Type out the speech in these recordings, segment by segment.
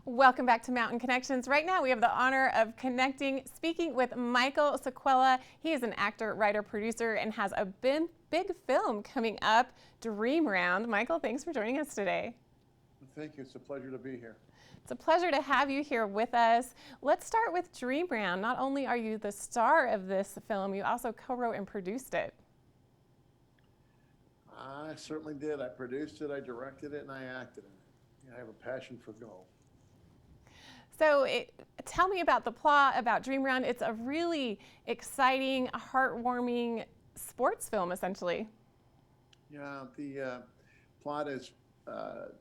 Welcome back to Mountain Connections. Right now we have the honor of speaking with Michael Saquella. He is an actor, writer, producer, and has a big film coming up, Dream Round. Michael, thanks for joining us today. Thank you. It's a pleasure to be here. It's a pleasure to have you here with us. Let's start with Dream Round. Not only are you the star of this film, you also co-wrote and produced it. I certainly did. I produced it, I directed it, and I acted in it. I have a passion for golf. So tell me about the plot, about Dream Round. It's a really exciting, heartwarming sports film, essentially. Yeah, the plot is a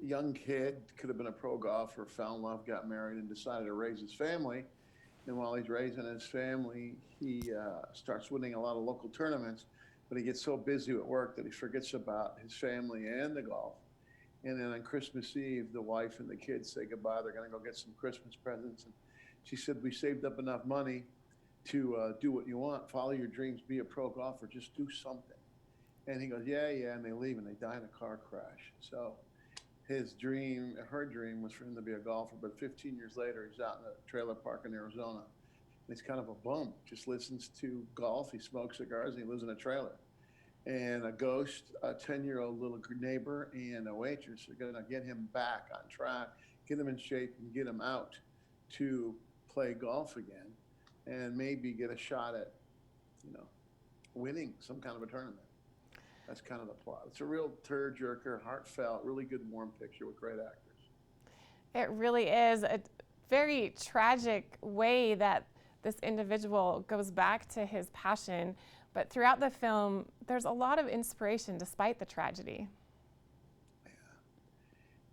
young kid, could have been a pro golfer, fell in love, got married, and decided to raise his family. And while he's raising his family, he starts winning a lot of local tournaments, but he gets so busy at work that he forgets about his family and the golf. And then on Christmas Eve, the wife and the kids say goodbye. They're going to go get some Christmas presents. And she said, we saved up enough money to do what you want, follow your dreams, be a pro golfer, just do something. And he goes, yeah. And they leave and they die in a car crash. So his dream, her dream was for him to be a golfer. But 15 years later, he's out in a trailer park in Arizona. And he's kind of a bum, just listens to golf. He smokes cigars and he lives in a trailer. And a ghost, a 10-year-old little neighbor, and a waitress are going to get him back on track, get him in shape, and get him out to play golf again, and maybe get a shot at, winning some kind of a tournament. That's kind of the plot. It's a real tear-jerker, heartfelt, really good, warm picture with great actors. It really is a very tragic way that this individual goes back to his passion. But throughout the film, there's a lot of inspiration despite the tragedy.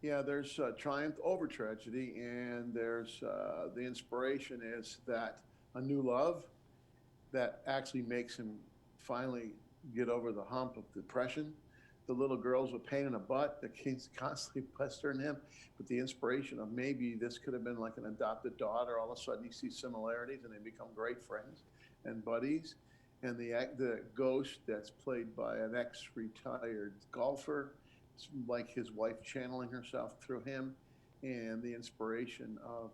Yeah, there's triumph over tragedy, and there's the inspiration is that a new love that actually makes him finally get over the hump of depression. The little girl's a pain in the butt. The kid's constantly pestering him, but the inspiration of maybe this could have been like an adopted daughter. All of a sudden, he sees similarities, and they become great friends and buddies. And the ghost that's played by an ex-retired golfer, it's like his wife channeling herself through him, and the inspiration of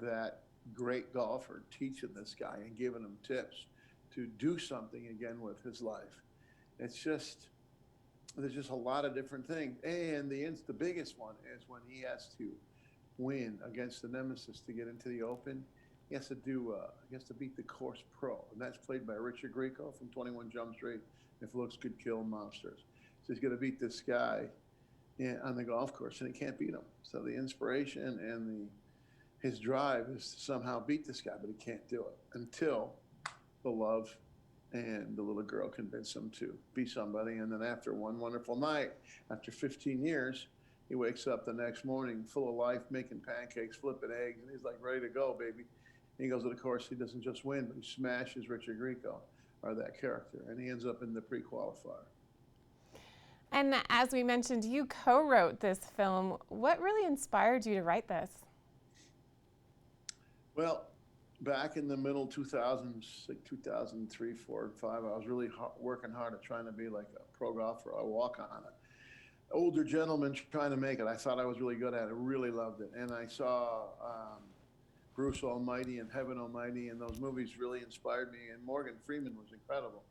that great golfer teaching this guy and giving him tips to do something again with his life. It's just, there's just a lot of different things. And the biggest one is when he has to win against the nemesis to get into the Open. He has to beat the course pro, and that's played by Richard Grieco from 21 Jump Street. If looks could kill monsters, so he's going to beat this guy on the golf course, and he can't beat him. So the inspiration and his drive is to somehow beat this guy, but he can't do it until the love and the little girl convince him to be somebody. And then after one wonderful night, after 15 years, he wakes up the next morning full of life, making pancakes, flipping eggs, and he's like ready to go, baby. He goes to the course, he doesn't just win, but he smashes Richard Grieco, or that character, and he ends up in the pre-qualifier. And as we mentioned, you co-wrote this film. What really inspired you to write this? Well, back in the middle 2000s, like 2003, 4, and 5, I was really working hard at trying to be like a pro golfer. I walk on it. Older gentleman trying to make it. I thought I was really good at it, really loved it. And I saw Bruce Almighty and Heaven Almighty, and those movies really inspired me. And Morgan Freeman was incredible.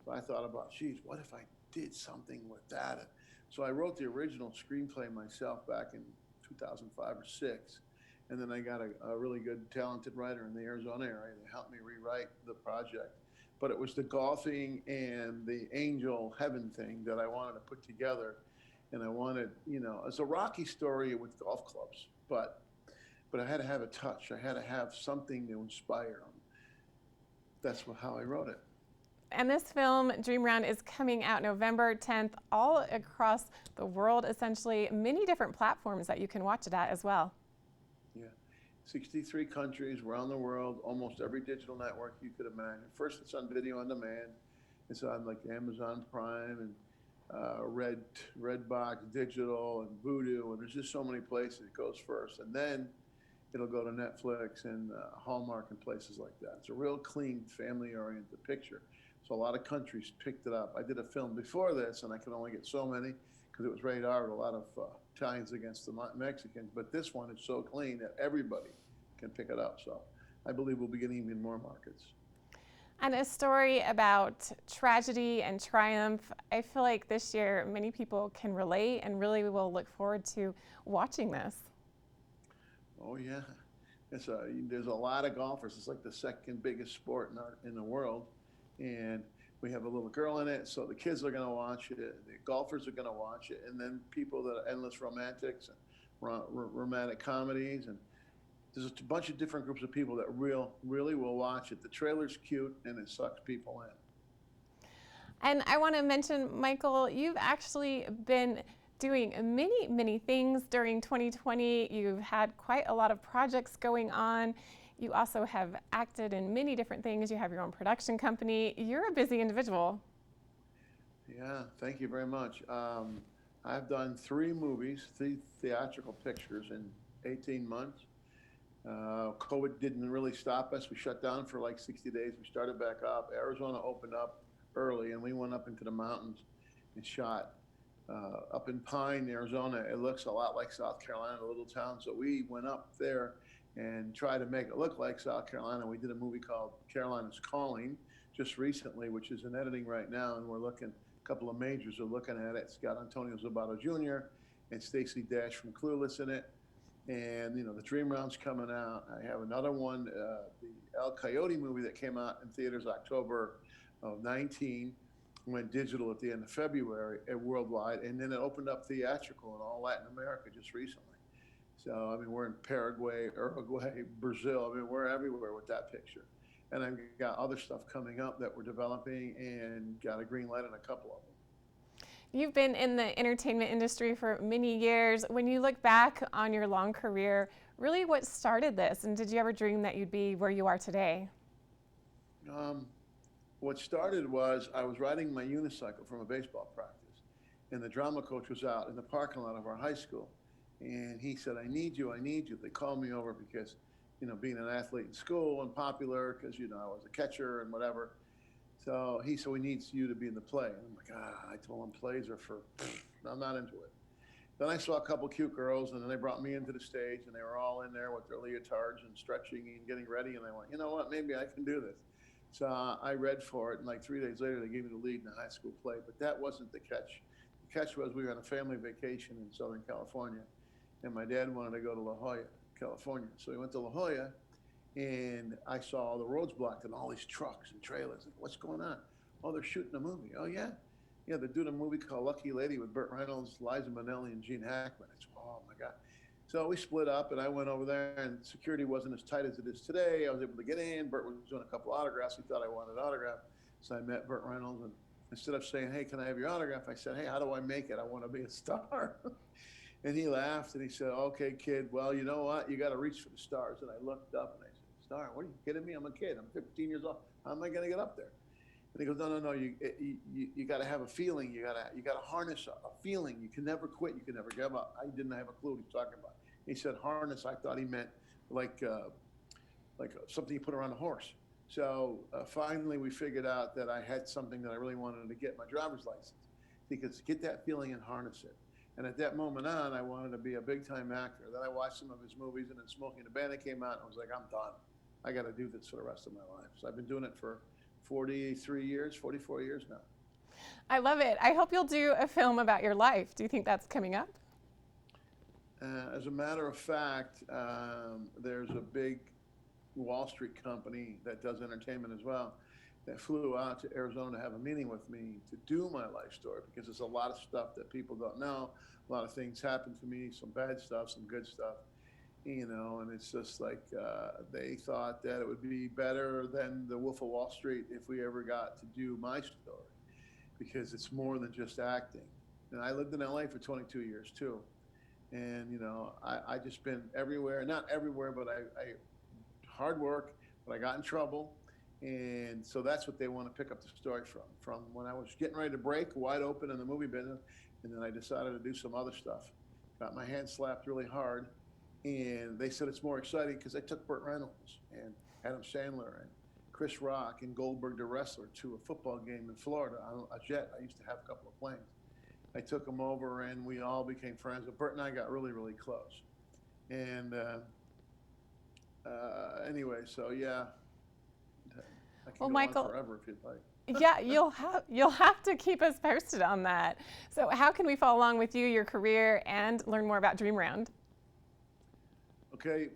So I thought about, geez, what if I did something with that? So I wrote the original screenplay myself back in 2005 or 6. And then I got a really good, talented writer in the Arizona area that helped me rewrite the project. But it was the golfing and the angel heaven thing that I wanted to put together. And I wanted, it's a Rocky story with golf clubs, but I had to have a touch. I had to have something to inspire them. That's how I wrote it. And this film, Dream Round, is coming out November 10th, all across the world, essentially. Many different platforms that you can watch it at as well. Yeah, 63 countries around the world, almost every digital network you could imagine. First, it's on video on demand. It's on like Amazon Prime and Redbox Digital and Vudu, and there's just so many places it goes first. And then it'll go to Netflix and Hallmark and places like that. It's a real clean, family-oriented picture. So a lot of countries picked it up. I did a film before this, and I could only get so many because it was rated R with a lot of Italians against the Mexicans. But this one is so clean that everybody can pick it up. So I believe we'll be getting even more markets. And a story about tragedy and triumph. I feel like this year many people can relate and really will look forward to watching this. Oh yeah, there's a lot of golfers. It's like the second biggest sport in the world, and we have a little girl in it, so the kids are going to watch it, the golfers are going to watch it, and then people that are endless romantics and romantic comedies, and there's a bunch of different groups of people that really will watch it. The trailer's cute and it sucks people in. And I want to mention, Michael, you've actually been doing many things during 2020. You've had quite a lot of projects going on. You also have acted in many different things. You have your own production company. You're a busy individual. Yeah, thank you very much. I've done 3 movies, 3 theatrical pictures in 18 months. COVID didn't really stop us. We shut down for like 60 days. We started back up. Arizona opened up early, and we went up into the mountains and shot up in Pine, Arizona. It looks a lot like South Carolina, a little town. So we went up there and tried to make it look like South Carolina. We did a movie called Carolina's Calling just recently, which is in editing right now, and we're looking. A couple of majors are looking at it. It's got Antonio Zabato Jr. and Stacey Dash from Clueless in it. And, the Dream Round's coming out. I have another one, the El Coyote movie that came out in theaters October of 19, went digital at the end of February worldwide, and then it opened up theatrical in all Latin America just recently. So, we're in Paraguay, Uruguay, Brazil. We're everywhere with that picture. And I've got other stuff coming up that we're developing and got a green light on a couple of them. You've been in the entertainment industry for many years. When you look back on your long career, really what started this? And did you ever dream that you'd be where you are today? What started was I was riding my unicycle from a baseball practice, and the drama coach was out in the parking lot of our high school. And he said, I need you. They called me over because, being an athlete in school and popular, because, I was a catcher and whatever. So he said, we need you to be in the play. And I'm like, I told him plays are I'm not into it. Then I saw a couple cute girls, and then they brought me into the stage, and they were all in there with their leotards and stretching and getting ready. And I went, you know what, maybe I can do this. So I read for it, and like 3 days later, they gave me the lead in a high school play. But that wasn't the catch. The catch was we were on a family vacation in Southern California, and my dad wanted to go to La Jolla, California. So we went to La Jolla, and I saw all the roads blocked and all these trucks and trailers. Like, what's going on? Oh, they're shooting a movie. Oh, yeah? Yeah, they're doing a movie called Lucky Lady with Burt Reynolds, Liza Minnelli, and Gene Hackman. I said, oh, my God. So we split up, and I went over there, and security wasn't as tight as it is today. I was able to get in. Burt was doing a couple autographs. He thought I wanted an autograph. So I met Burt Reynolds, and instead of saying, hey, can I have your autograph? I said, hey, how do I make it? I want to be a star. And he laughed, and he said, okay, kid, well, you know what? You got to reach for the stars. And I looked up, and I said, star? What are you kidding me? I'm a kid. I'm 15 years old. How am I going to get up there? And he goes, no. You got to have a feeling. You got to harness a feeling. You can never quit. You can never give up. I didn't have a clue what he was talking about. He said harness. I thought he meant like something you put around a horse. So finally, we figured out that I had something that I really wanted to get, my driver's license, because get that feeling and harness it. And at that moment on, I wanted to be a big-time actor. Then I watched some of his movies, and then Smoking the Bandit came out, and I was like, I'm done. I got to do this for the rest of my life. So I've been doing it for 43 years, 44 years now. I love it. I hope you'll do a film about your life. Do you think that's coming up? As a matter of fact, there's a big Wall Street company that does entertainment as well that flew out to Arizona to have a meeting with me to do my life story, because there's a lot of stuff that people don't know. A lot of things happened to me, some bad stuff, some good stuff, and it's just like they thought that it would be better than The Wolf of Wall Street if we ever got to do my story, because it's more than just acting. And I lived in LA for 22 years too. And, I just been everywhere, not everywhere, but I hard work, but I got in trouble. And so that's what they want to pick up the story from when I was getting ready to break wide open in the movie business. And then I decided to do some other stuff. Got my hand slapped really hard. And they said it's more exciting because I took Burt Reynolds and Adam Sandler and Chris Rock and Goldberg the wrestler to a football game in Florida on a jet. I used to have a couple of planes. I took him over, and we all became friends. But Bert and I got really, really close. And anyway, so yeah, I can Well, go Michael, on forever if you'd like. yeah, you'll have to keep us posted on that. So how can we follow along with you, your career, and learn more about Dream Round? Okay,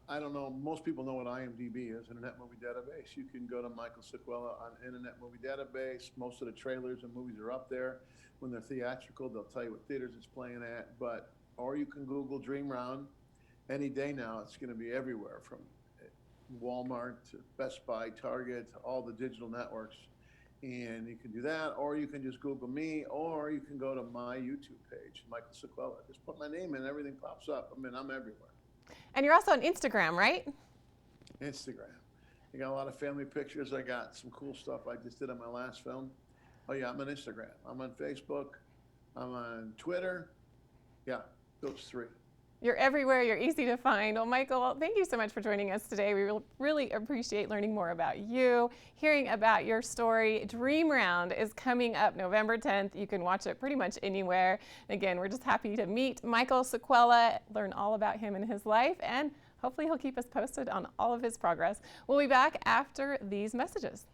I don't know. Most people know what IMDb is, Internet Movie Database. You can go to Michael Saquella on Internet Movie Database. Most of the trailers and movies are up there. When they're theatrical, they'll tell you what theaters it's playing at. Or you can Google Dream Round. Any day now, it's going to be everywhere, from Walmart to Best Buy, Target, to all the digital networks. And you can do that, or you can just Google me, or you can go to my YouTube page, Michael Saquella. Just put my name in, everything pops up. I mean, I'm everywhere. And you're also on Instagram, right? Instagram. I got a lot of family pictures. I got some cool stuff I just did on my last film. Oh yeah, I'm on Instagram. I'm on Facebook. I'm on Twitter. Yeah, those three. You're everywhere. You're easy to find. Well, Michael, thank you so much for joining us today. We really appreciate learning more about you, hearing about your story. Dream Round is coming up November 10th. You can watch it pretty much anywhere. Again, we're just happy to meet Michael Saquella, learn all about him and his life, and hopefully he'll keep us posted on all of his progress. We'll be back after these messages.